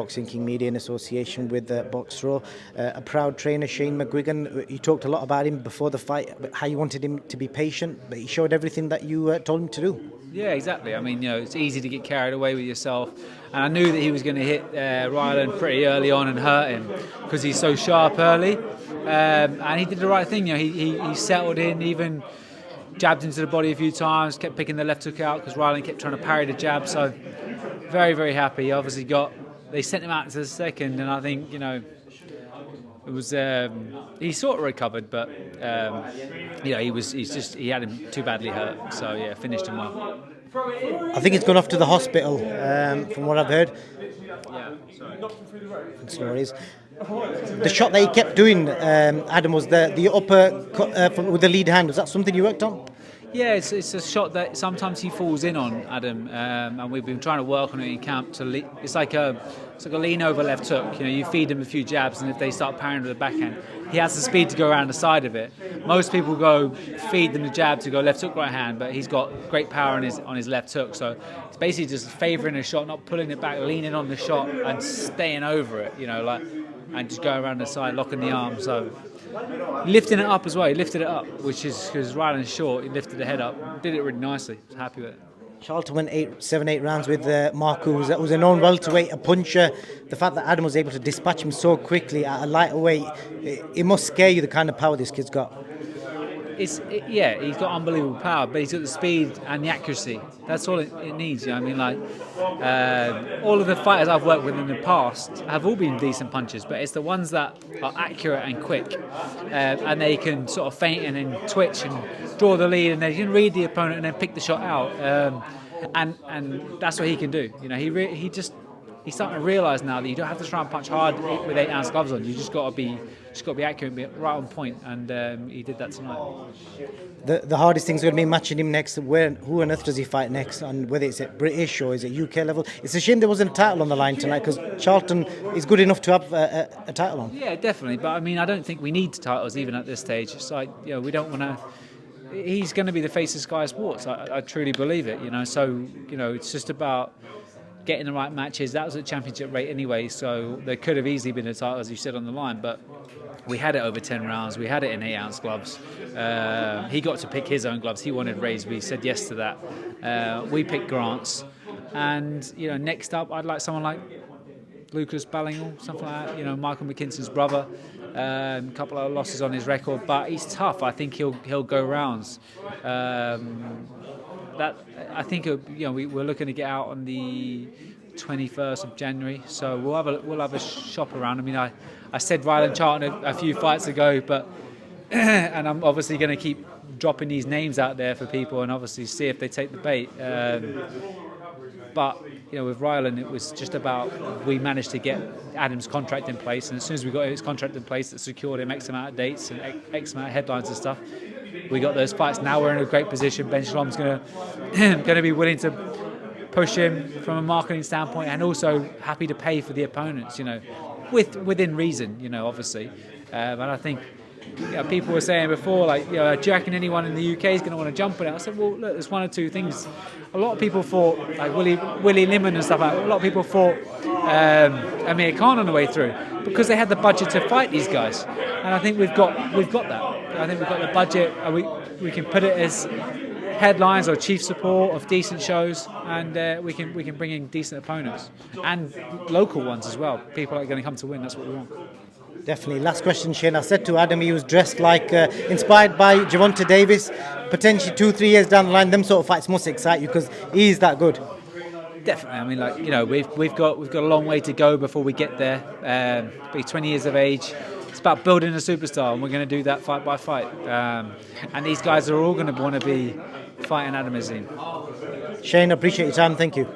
Boxing King Media in association with Box Row. A proud trainer, Shane Mcguigan. You talked a lot about him before the fight, how you wanted him to be patient, but he showed everything that you told him to do. Yeah, exactly. I mean, it's easy to get carried away with yourself, and I knew that he was going to hit Ryland pretty early on and hurt him because he's so sharp early, and he did the right thing. He settled in, even jabbed into the body a few times, kept picking the left hook out because Ryland kept trying to parry the jab. So very, very happy. He obviously they sent him out to the second, and I think it was he sort of recovered, but he had him too badly hurt. So yeah, finished him well. I think he's gone off to the hospital, from what I've heard. Yeah, sorry. The shot that he kept doing, Adam, was the upper with the lead hand. Was that something you worked on? Yeah, it's a shot that sometimes he falls in on, Adam, and we've been trying to work on it in camp. It's like a lean over left hook. You feed him a few jabs, and if they start parrying with the backhand, he has the speed to go around the side of it. Most people go feed them the jab to go left hook, right hand, but he's got great power on his left hook. So it's basically just favouring a shot, not pulling it back, leaning on the shot and staying over it. And just going around the side, locking the arm. So lifting it up as well. He lifted it up, which is because Ryland's short. He lifted the head up, did it really nicely. Happy with it. Charlton went 7-8 rounds with Marco, who was a known welterweight, a puncher. The fact that Adam was able to dispatch him so quickly at a lighter weight, it must scare you, the kind of power this kid's got. He's got unbelievable power, but he's got the speed and the accuracy. That's all it needs. All of the fighters I've worked with in the past have all been decent punchers, but it's the ones that are accurate and quick, and they can sort of feint and then twitch and draw the lead, and they can read the opponent and then pick the shot out. And that's what he can do. He's starting to realise now that you don't have to try and punch hard with 8-ounce gloves on. You just got to be accurate and be right on point, and he did that tonight. The hardest thing's going to be matching him next. Who on earth does he fight next? And whether it's at British or is it UK level? It's a shame there wasn't a title on the line tonight, because Charlton is good enough to have a title on. Yeah, definitely. But I don't think we need titles even at this stage. It's like we don't want to. He's going to be the face of Sky Sports. I truly believe it. So it's just about getting the right matches. That was at championship rate anyway, so there could have easily been a title, as you said, on the line, but we had it over 10 rounds. We had it in 8-ounce gloves. He got to pick his own gloves. He wanted Ray's. We said yes to that. We picked Grant's, and next up I'd like someone like Lucas Ballingall, something like that, Michael McKinson's brother. A couple of losses on his record, but he's tough. I think he'll go rounds. I think we're looking to get out on the 21st of January, so we'll have a shop around. I said Ryland Charlton a few fights ago, but and I'm obviously going to keep dropping these names out there for people and obviously see if they take the bait. But with Ryland, it was just about we managed to get Adam's contract in place, and as soon as we got his contract in place, that secured him X amount of dates and X amount of headlines and stuff. We got those fights. Now we're in a great position. Ben Shalom's going to be willing to push him from a marketing standpoint, and also happy to pay for the opponents. Within reason. Obviously, and I think. People were saying before, do you reckon anyone in the UK is going to want to jump on it? I said, well, look, there's one or two things. A lot of people thought, like Willie Limon and stuff like that, a lot of people thought Amir Khan on the way through because they had the budget to fight these guys. And I think we've got that. I think we've got the budget. We can put it as headlines or chief support of decent shows, and we can bring in decent opponents and local ones as well. People are going to come to win. That's what we want. Definitely. Last question, Shane. I said to Adam he was dressed like inspired by Gervonta Davis. Potentially 2-3 years down the line, them sort of fights must excite you because he is that good. Definitely. We've got a long way to go before we get there. Be 20 years of age. It's about building a superstar, and we're going to do that fight by fight. And these guys are all going to want to be fighting Adam Azim. Shane, I appreciate your time. Thank you.